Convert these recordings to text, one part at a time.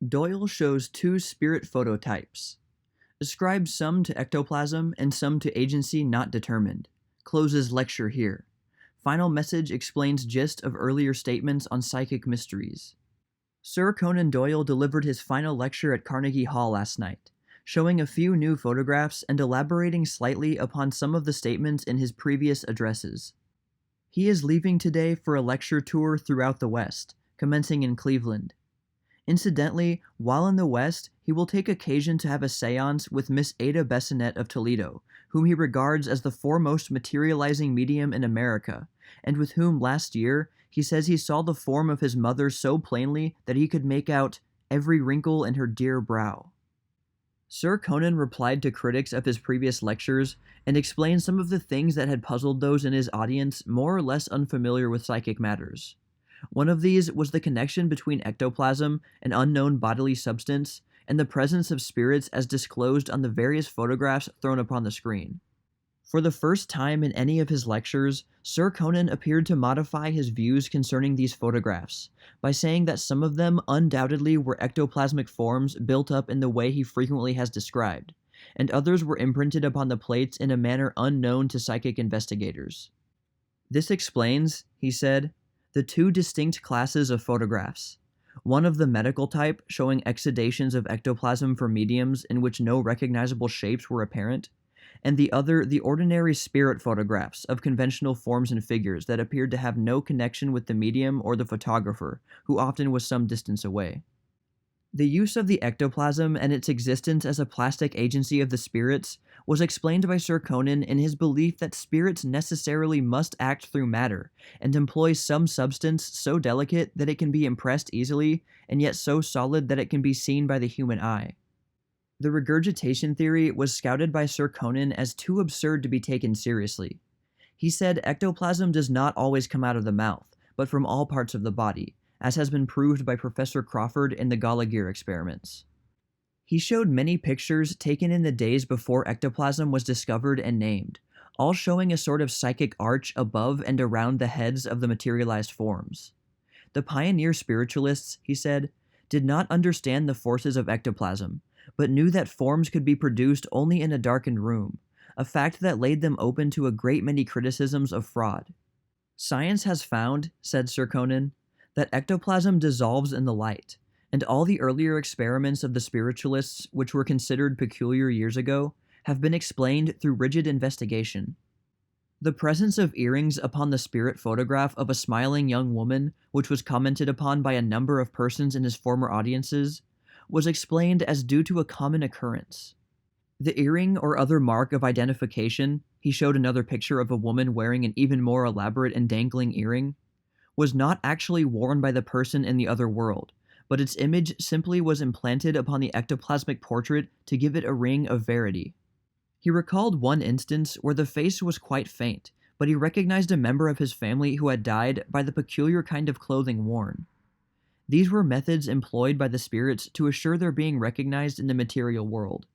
Doyle shows two spirit phototypes, ascribes some to ectoplasm and some to agency not determined. Closes lecture here. Final message explains gist of earlier statements on psychic mysteries. Sir Conan Doyle delivered his final lecture at Carnegie Hall last night, showing a few new photographs and elaborating slightly upon some of the statements in his previous addresses. He is leaving today for a lecture tour throughout the West, commencing in Cleveland. Incidentally, while in the West, he will take occasion to have a seance with Miss Ada Bessinet of Toledo, whom he regards as the foremost materializing medium in America, and with whom last year he says he saw the form of his mother so plainly that he could make out every wrinkle in her dear brow. Sir Conan replied to critics of his previous lectures and explained some of the things that had puzzled those in his audience more or less unfamiliar with psychic matters. One of these was the connection between ectoplasm, an unknown bodily substance, and the presence of spirits as disclosed on the various photographs thrown upon the screen. For the first time in any of his lectures, Sir Conan appeared to modify his views concerning these photographs, by saying that some of them undoubtedly were ectoplasmic forms built up in the way he frequently has described, and others were imprinted upon the plates in a manner unknown to psychic investigators. This explains, he said, the two distinct classes of photographs, one of the medical type showing exudations of ectoplasm for mediums in which no recognizable shapes were apparent, and the other the ordinary spirit photographs of conventional forms and figures that appeared to have no connection with the medium or the photographer, who often was some distance away. The use of the ectoplasm and its existence as a plastic agency of the spirits was explained by Sir Conan in his belief that spirits necessarily must act through matter and employ some substance so delicate that it can be impressed easily and yet so solid that it can be seen by the human eye. The regurgitation theory was scouted by Sir Conan as too absurd to be taken seriously. He said ectoplasm does not always come out of the mouth, but from all parts of the body, as has been proved by Professor Crawford in the Gallagher experiments. He showed many pictures taken in the days before ectoplasm was discovered and named, all showing a sort of psychic arch above and around the heads of the materialized forms. The pioneer spiritualists, he said, did not understand the forces of ectoplasm, but knew that forms could be produced only in a darkened room, a fact that laid them open to a great many criticisms of fraud. Science has found, said Sir Conan, that ectoplasm dissolves in the light, and all the earlier experiments of the spiritualists, which were considered peculiar years ago, have been explained through rigid investigation. The presence of earrings upon the spirit photograph of a smiling young woman, which was commented upon by a number of persons in his former audiences, was explained as due to a common occurrence. The earring or other mark of identification, he showed another picture of a woman wearing an even more elaborate and dangling earring, was not actually worn by the person in the other world, but its image simply was implanted upon the ectoplasmic portrait to give it a ring of verity. He recalled one instance where the face was quite faint, but he recognized a member of his family who had died by the peculiar kind of clothing worn. These were methods employed by the spirits to assure their being recognized in the material world.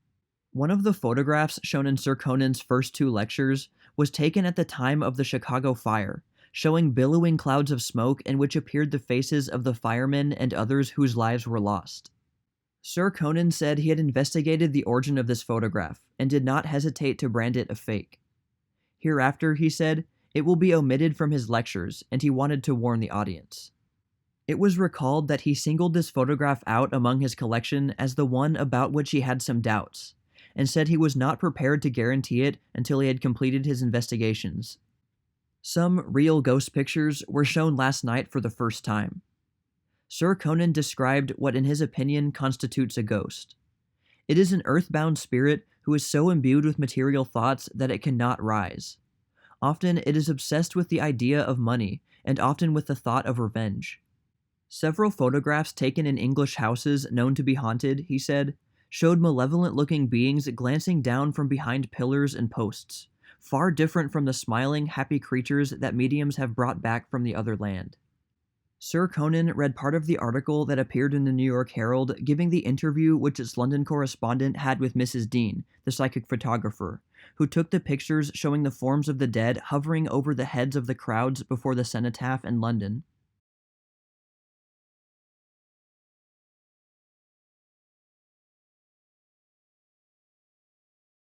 One of the photographs shown in Sir Conan's first two lectures was taken at the time of the Chicago fire, showing billowing clouds of smoke in which appeared the faces of the firemen and others whose lives were lost. Sir Conan said he had investigated the origin of this photograph and did not hesitate to brand it a fake. Hereafter, he said, it will be omitted from his lectures, and he wanted to warn the audience. It was recalled that he singled this photograph out among his collection as the one about which he had some doubts, and said he was not prepared to guarantee it until he had completed his investigations. Some real ghost pictures were shown last night for the first time. Sir Conan described what in his opinion constitutes a ghost. It is an earthbound spirit who is so imbued with material thoughts that it cannot rise. Often it is obsessed with the idea of money, and often with the thought of revenge. Several photographs taken in English houses known to be haunted, he said, showed malevolent-looking beings glancing down from behind pillars and posts, far different from the smiling, happy creatures that mediums have brought back from the other land. Sir Conan read part of the article that appeared in the New York Herald giving the interview which its London correspondent had with Mrs. Dean, the psychic photographer, who took the pictures showing the forms of the dead hovering over the heads of the crowds before the cenotaph in London.